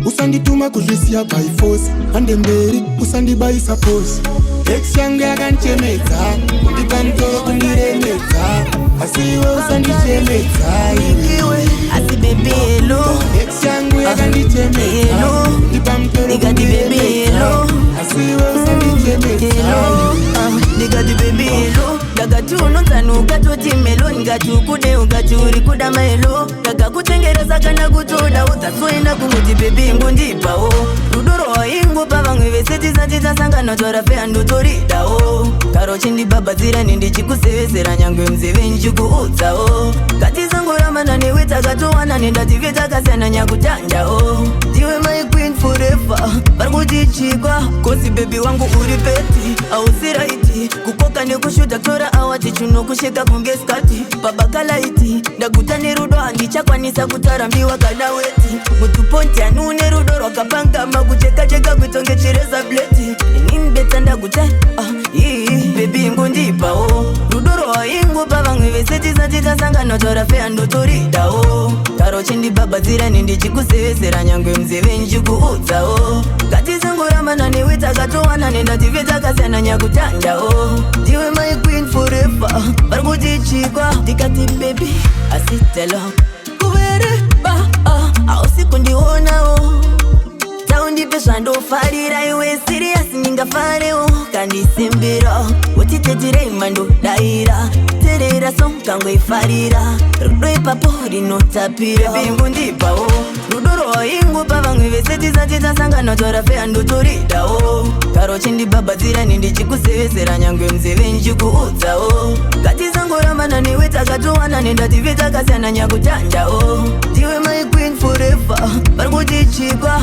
Speaker 6: usandituma kuzvisiya by force hande mberi usandibaisa pose ex yangu yakanchemedza kundipa mtoro kundiremedza asi iwe usandichemedza iwe
Speaker 1: asi baby hello
Speaker 6: ex yangu yakandichemedza kundipa mtoro kundiremedza asi iwe usandichemedza
Speaker 1: ndikati baby hello ndakati unonzanuka toti melo ndikati ukude ukati uri kuda maelo ndakakutengeresa kana kutoda udzasoenda kungoti baby ngundipawo rudo rwaingopa vamwe vese tisati tasangana torafe ndotoridawo karo chindibhabhadzira nendichikusevesera nyangwe mzeve nchikuudzawo ngatisangorambana newe takatowana nendative takasiyana nyakutanjawo ndiwe my queen forever vari kutichikwa kosi bebi wangu uri peti ausiraiti kukoka nekushuta kutora awa tichunokusheka kunge skati pabakalaiti ndaguta nerudo handichakwanisa kutarambiwa kana weti mutuponti anune rudo rwakapangama kucheka kuitonge chireza bleti inini beta ndaguta bebi ingundipawo rudo rwaingupa vamwe vese tisati tasangana torafe andotoridawo taro chindibabadzira nendichikusevesera nyangwe mzeve nchikuudzawo ngatizingorambana newe takatowana nendative takasiyana nyakutandawo ndiwe my queen forever varikuti chikwa tikati baby asitelo kuvereba ausikundionawo taundipe zvandofarira iwe serious ningafarewo kandisimbira utiteti Raymer ndodaira terera sonkangoifarira rudo ipapo rinotapira bingu ndipawo rudo rwaingupa vamwe vese tisati tasangana torafe andotoridawo karo chindibabadzira nendichikusevesera nyangwe mzeve nchikuudzawo ngatizangorambana newe takatowana nendative takasiyana nyakutandawo ndiwe my queen forever varikuti chikwa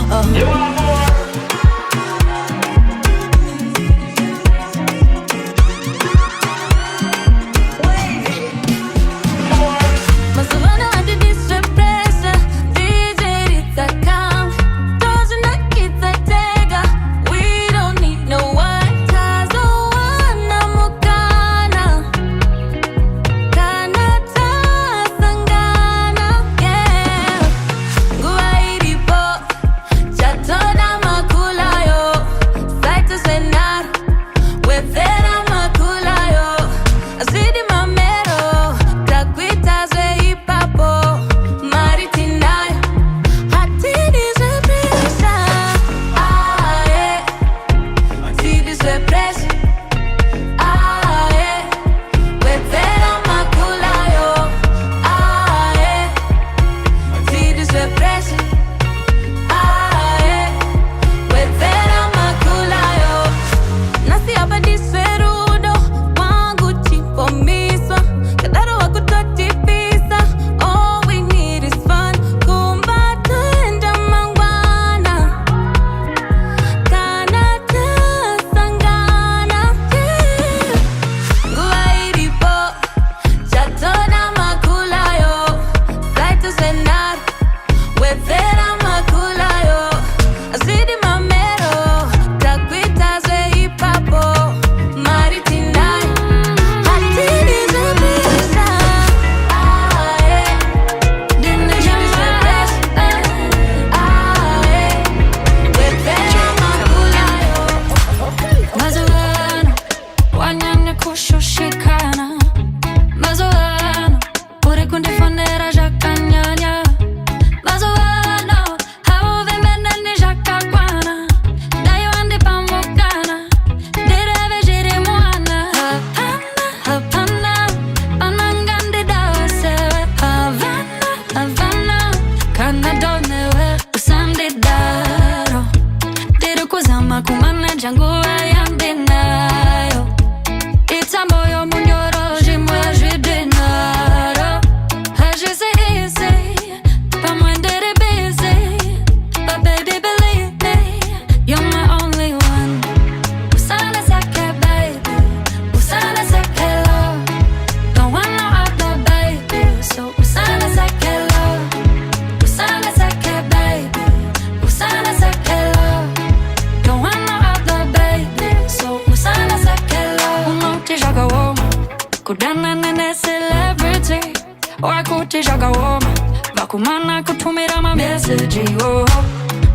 Speaker 3: Kumana kutumira my message, oh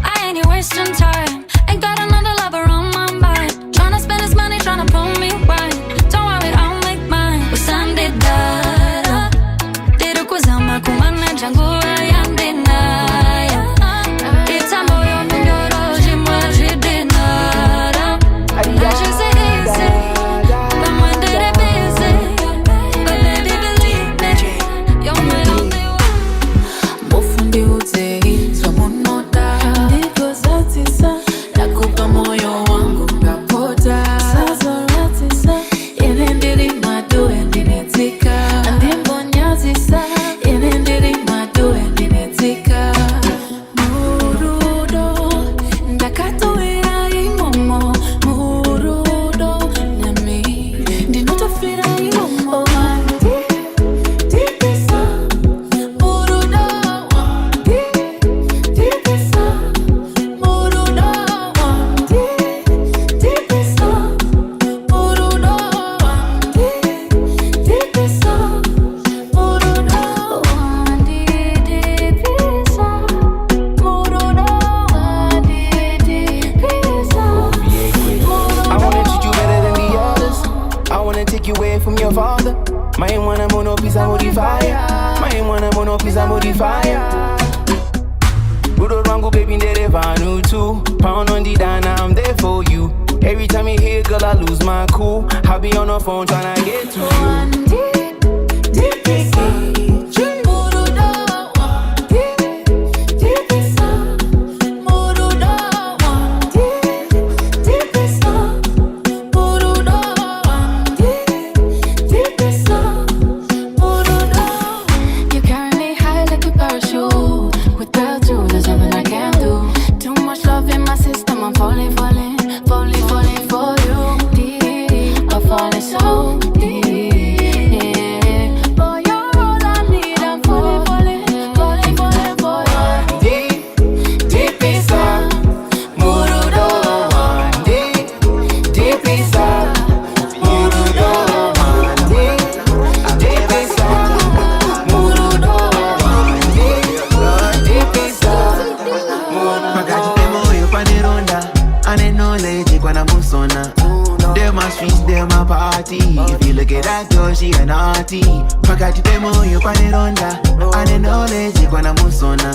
Speaker 3: I ain't wasting time. Ain't got another lover on my mind. Tryna spend his money, tryna pull me wine. Don't worry, I'll make mine. Usande dara Dero kuzama kumana jangu ayande naya Ita moyo mnyoro jimwa jidenara Aje se easy But when did it busy But baby believe me You're my only one Mofundi uze izwa monota Ndiko zati sa
Speaker 15: be fire. Budo Rango, baby, they vanu too. Pound on the dana, I'm there for you. Every time you hear, girl, I lose my cool. I be on the phone tryna get to you.
Speaker 16: Pakati pemo yo pane ronda ane knowledge kwana musona.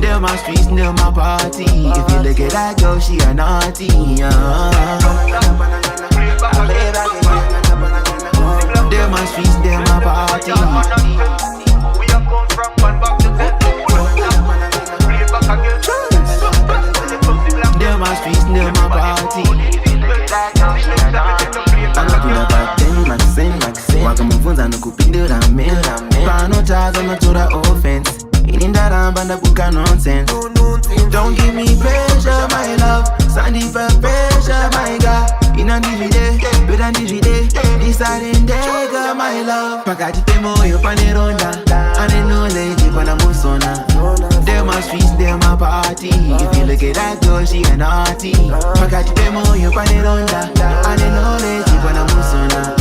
Speaker 16: Them my streets, them my party. If you look at that girl, she a naughty. Them my streets, them my party. Them my streets, them my party. Wakamufunza nokupindura mera panotaza notora offense inindaramba ndabuka nonsense. Don't give me pressure my love, sandipa pressure my God. Inandivide, better ndivide, isarendega my love. Pakati pemoyo paneronda, ane knowledge kwana musona. Them my streets, them my party. If you look at that girl, she a naughty. Pakati pemoyo paneronda, ane knowledge kwana musona.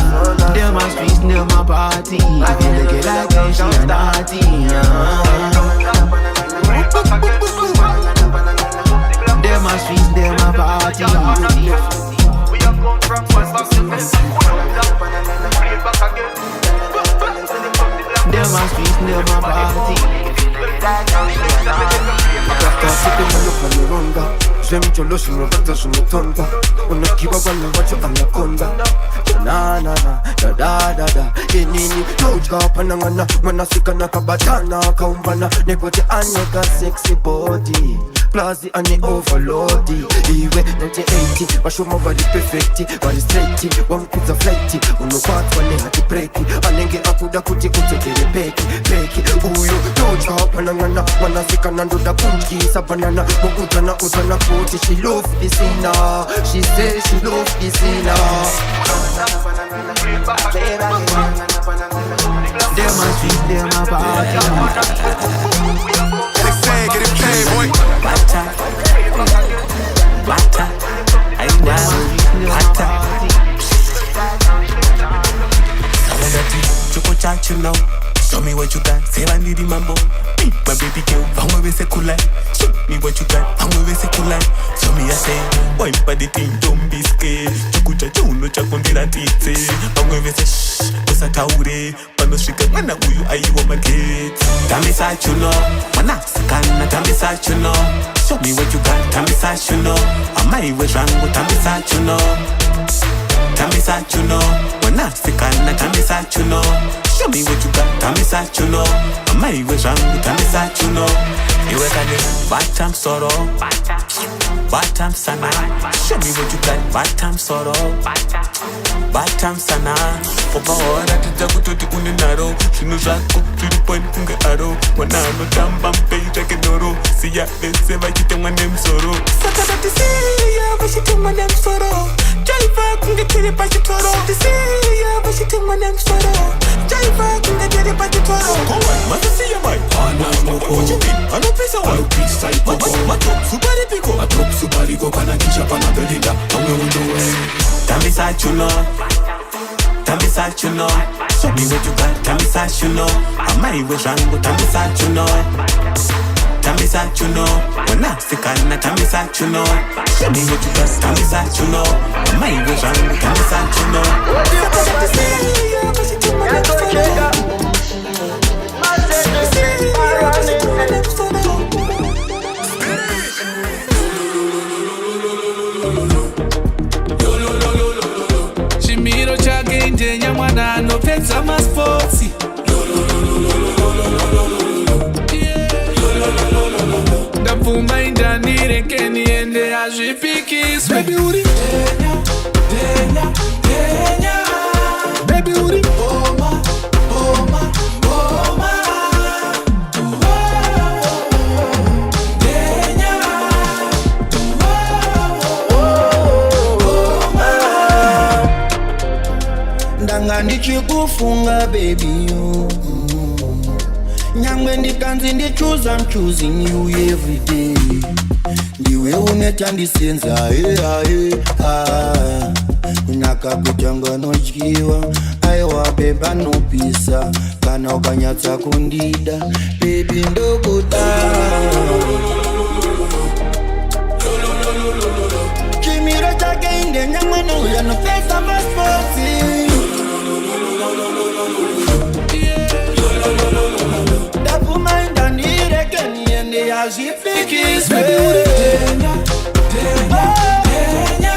Speaker 16: Them my streets, them my party. If you look at that girl, she a naughty. Them my streets, them my party. We have come from one back to the them my streets, them my party. Zemcholoshi mvata zumutonda unakiba wana wacho anakonda na na na da da da da inini toja panangana manasikana kabatana kaumbana nekote anyeka sexy body plazi ane overloadi iwe 1980 washoma bali perfecti bali straighti wamkuza flighti unokwatu wane hati breaki anenge akuda kuti kutekere peki uyo toja panangana manasikana ndoda kunki sabanana mokutana utana kuti she love the sinner. She say she love the sinner. Them my streets, them my party.
Speaker 17: Get it paid, boy.
Speaker 16: Bata, I know. Bata. Choco chacho now. Show me what you got. Say I need the mambo. My baby girl, I'm always a cool life. Show me what you got. I'm always a cool life. So me I say, wine for the thing, don't be scared. Chukucha chuno chakondira tite. I'm always a shh, kosa taure. Pano shika mana uyu ayi wa my kids. Tammy sachuno, mana sakana tammy sachuno. Show me what you got. Tammy sachuno. Amai we rango tammy sachuno. Tammy sachuno, mana sakana tammy sachuno. Show me what you got, Tammy sachuno. Amai we rangu, Tammy sachuno. Iwe kane, batam soro, batam sana. Show me what you got, batam soro, batam sana. Oba ora tita kutoti kuninaro. Shinu zako, tiri point kunge aro. Wanano tamba mpeita kenoro. Siya ese vachite mwanem soro. Sakadati siya vachite mwanem soro. Jaiva kunge tiri pachitoro. Siya vachite mwanem soro. Jaiva kunge tiri pachitoro. Mata siya mai. What you mean? I don't piece of one. Matok subari piko. Matok subari go kana kisha pana belinda. I'm going to win. Tammy sachuno. Tammy sachuno. Show me what you got. Tammy sachuno. Amai we rango. Tammy sachuno. Tammy sachuno. Wana sikana Tammy sachuno. Show me what you got. Tammy sachuno. Amai we rango. Tammy sachuno.
Speaker 1: zamasports. Ndapfuma indani reke niende azvipikisi. Baby uri denya. Baby uri boma.
Speaker 17: Ndanga ndichikufunga baby you. Nyangwe ndikanzi choose, I'm choosing you every day. Ndiwe unechandisenza kunaka kutanga notyiwa aiwa beba nopisa kana ukanyatsa kundida baby ndokuda chimiro chake inde nyangwe nouya nopesa masporti.
Speaker 1: Baby uri denya.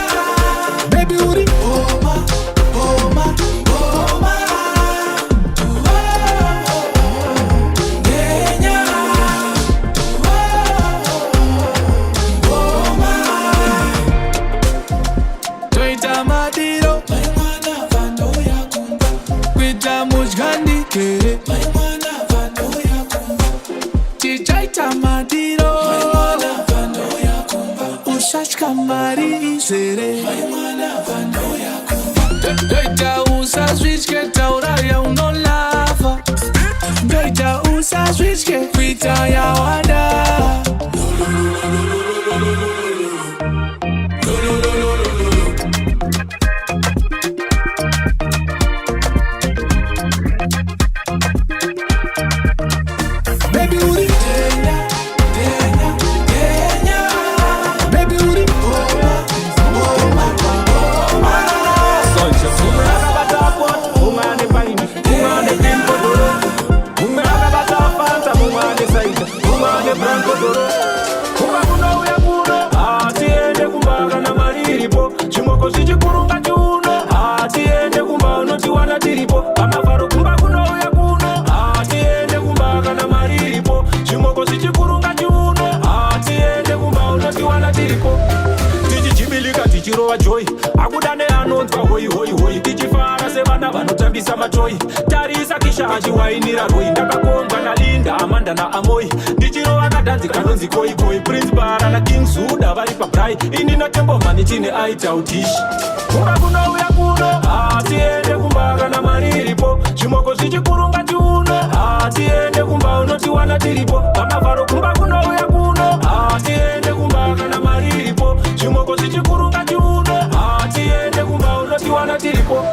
Speaker 1: Baby uri boma. Denya. Toita madiro maimwana vando yakumba kuita mujgandikere maimwana vando yakumba chichaita madiro maimwana vando yakumba ushashka mari izere maimwana vando yakumba toita usazvitye tauraya unolava toita usazvitye kuita yawada. Baby uri denya. Baby uri boma.
Speaker 6: Sonja umana batapot umane paini umane tempo doro umana batapanta umane saita umane branco doro kuno uya kuno atiende kumbaga na mariripo chimoko chichikurunga chiuno atiende kumba unotiwana tiripo amavaro kumba kuno uya kuno atiende kumbaga na mariripo chimoko chichikurunga chiuno atiende kumba unotiwana tiripo tichichibilika tichirova joy akudane anonzwa hoi tichifara sevana vanotambisa matoi tarisa kisha achiwainira roi ndakakonga nalinda amanda naamoi ndichirova kadanzi kanonzi koikoi prince bara naking zuda vari pabrai ini natembomani chine aitautishi kuba kunouya kuno atiende kumbaga na mariripo chimoko zvichikurunga chiuno atiende kumba unotiwana tiripo amavharo kumba kunouya kuno atiende kumbaga na mariripo chimoko zvichikurunga chiuno atiende kumba unotiwana tiripo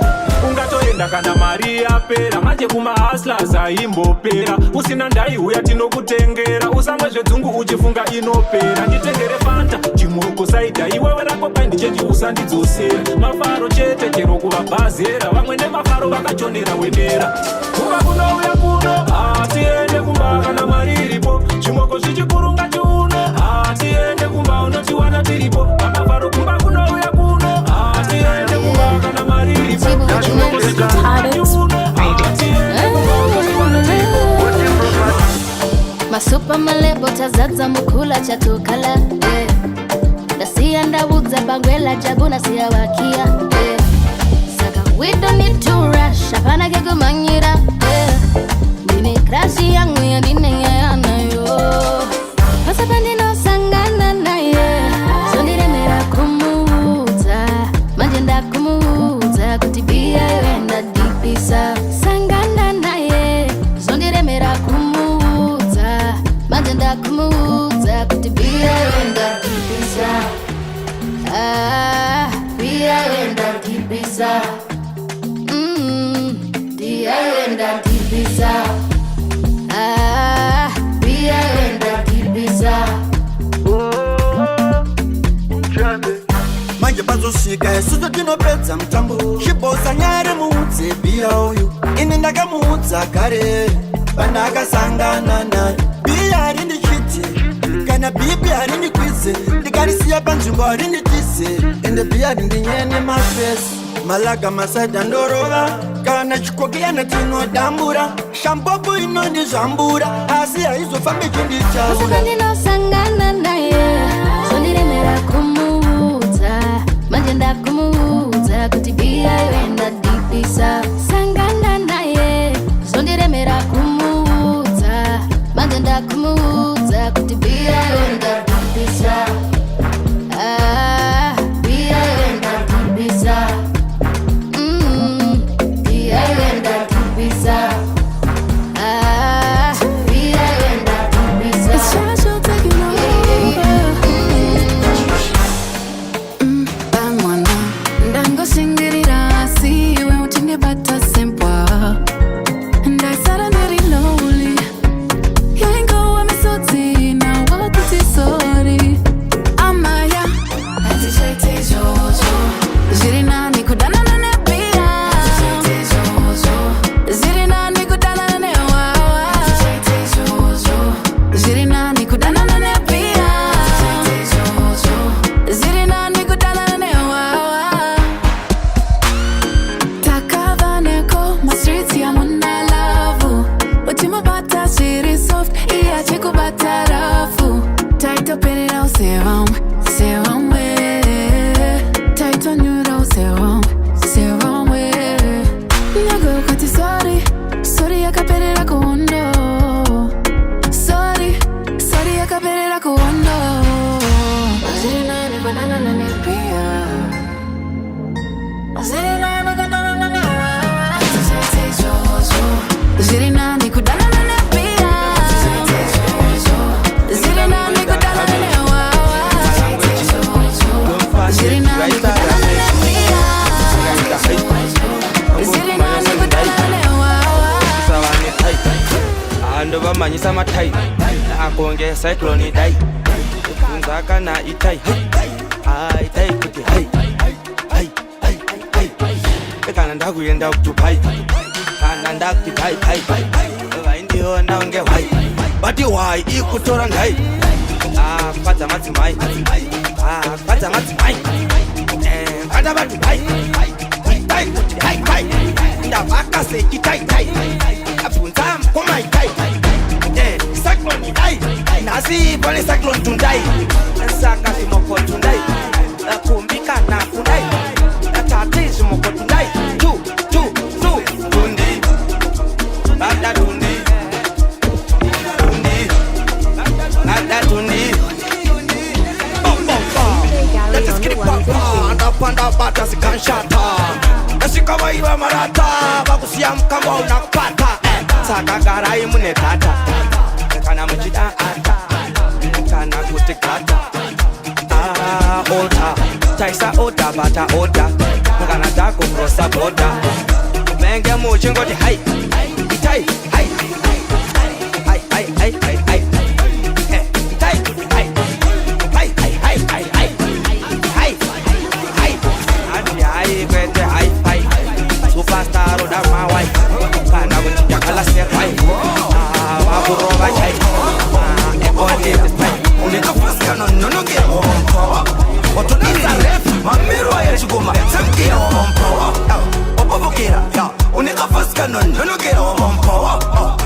Speaker 6: ungatoenda kana mari yapera manje kumahaslas aimbopera usina ndaiuya tinokutengera usamwe zvedzungu uchifunga inopera nditengere fanta chimoko saita iwewe rako paindichechi usandidzosera mafaro chete chero kuvabhazera vamwe nemafaro vakachonera wendera kuva kunouya kuno atiende kumba kana mari iripo chimoko zvichikurunga chiuno atiende kumba unotiwana tiripo amafaro kumba kunouya kuno atiende kumba kana mari iripo chimoko zvichikurunga chiuno atiende kumba unotiwana tiripo.
Speaker 3: Masupa malebo tazadza mukula chatukala Nasiya ndabudza bangwela jabu nasiya wakia Saka we don't need to rush Hapana kekumanyira Nini crashi yangu ya nine ya nayo Pasapa ndino sangana naye Sondiremera kumuuza Majenda kumuuza Kutibia yoenda dipisa Sangana naye Sondiremera kumuuza Majenda kumuuza Kutibia yoenda dipisa Pia yoenda dipisa Dia yoenda dipisa Pia yoenda dipisa
Speaker 17: manje pazosvika isusu tinopedza mutambo chibosa nyare muudze biya uyu ini ndakamuudza kare pandakasangana naye biya harindichiti kana bibi harindikwize ndikarisiya panzvimbo harinditize ende biya harindinyene mafesi malaga masada ndorova kana chikokiana tinodambura shampopo inondizvambura asi haizofambi chindichaura
Speaker 3: ndinosangana naye sondiremera kumuudza manje ndakumuudza kuti biyayo ndadipisa sangana naye sondiremera kumuudza manje ndakumuudza kuti biyayo ndadipisa
Speaker 15: manyisa matai akonge cyclone dai kunzaka na itai ai tai kuti hai kana ndakuyenda kutupai kana ndakutai pai ndio ndaonge hai bati why ikutora ngai pata matimai pata matimai kada bati tai kuti hai ndavaka se kitai apunza komai tai cyclone dai nasi pale cyclone tundai saka simoko tundai kumbika na kundai tati simoko tundai tu tundi bada tundi bada tundi let us get it panda bata sikanshata nasikawaiwa marata bakusia mkamba unapata saka garai mune tata kana mchida ata kana kutikata ota taisa ota bata ota kana dako crossa boda menge muchingo di hai itai hai superstar oda mawai kana kutika kala sepai wakuroba chai ekode unikafasika nono ke ompo otunisa ref mamiro ya chigoma samkia ompo opobokera ya unikafasika nono ke ompo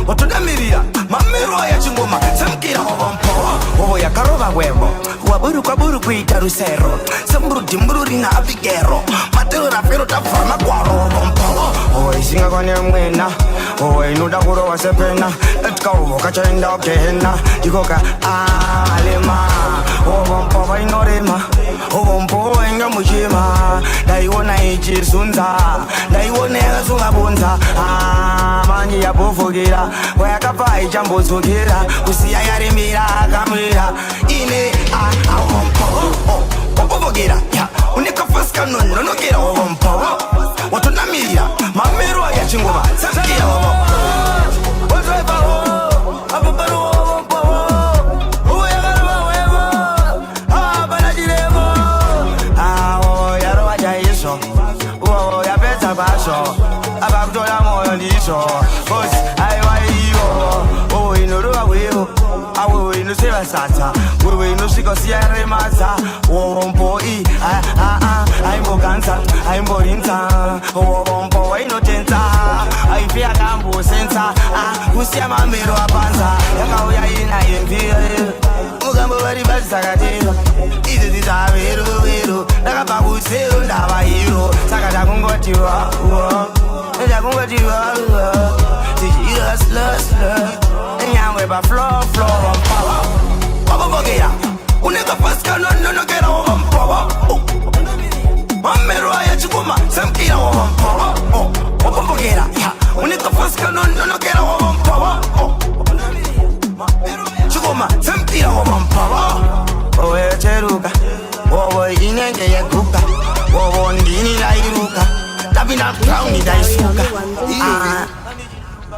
Speaker 15: otunamiria mamiro ya chigoma samkia ompo ya karoba webo waburu kwa buru kuita rusero samburu dimburu rina abigero matero rafero tafama kwa ompo isinga kone mwena inoda kurowa sepena etkauvoka chaenda okehena ikoka alema ovompo vainorema ovompo enga muchima ndaiona ichizunza ndaiona yakasungabunza manje yabovukira wayakabva ichambozukira kusiya yarimira akamira ine ovompo ya unikafasika nonokera ovompo watonamira mamero yachingoma sakia abakutola moyo ndiso cause aiwaiyo inorowa weho awewe inoseva sasa wewe inosvika siyaremasa womboi aimboganza
Speaker 18: I'm borinta, oh, bombo, I no tenta. I fear Gambo Senta, who's Yama Miro Abanza, Yamaoya in I am Mugambo very bad Sagatino. Either this I will, Nagaba would say, Nava hero, Sakajagungo Tiva, Jagungo Tiva, the lust, and Yamweba floor, power. Papa Bogea, Unega Pascal, no get over power. Mamero Ayachuma, some kid over power. Oh, Papa Bogea, Unega Pascal, no get over power.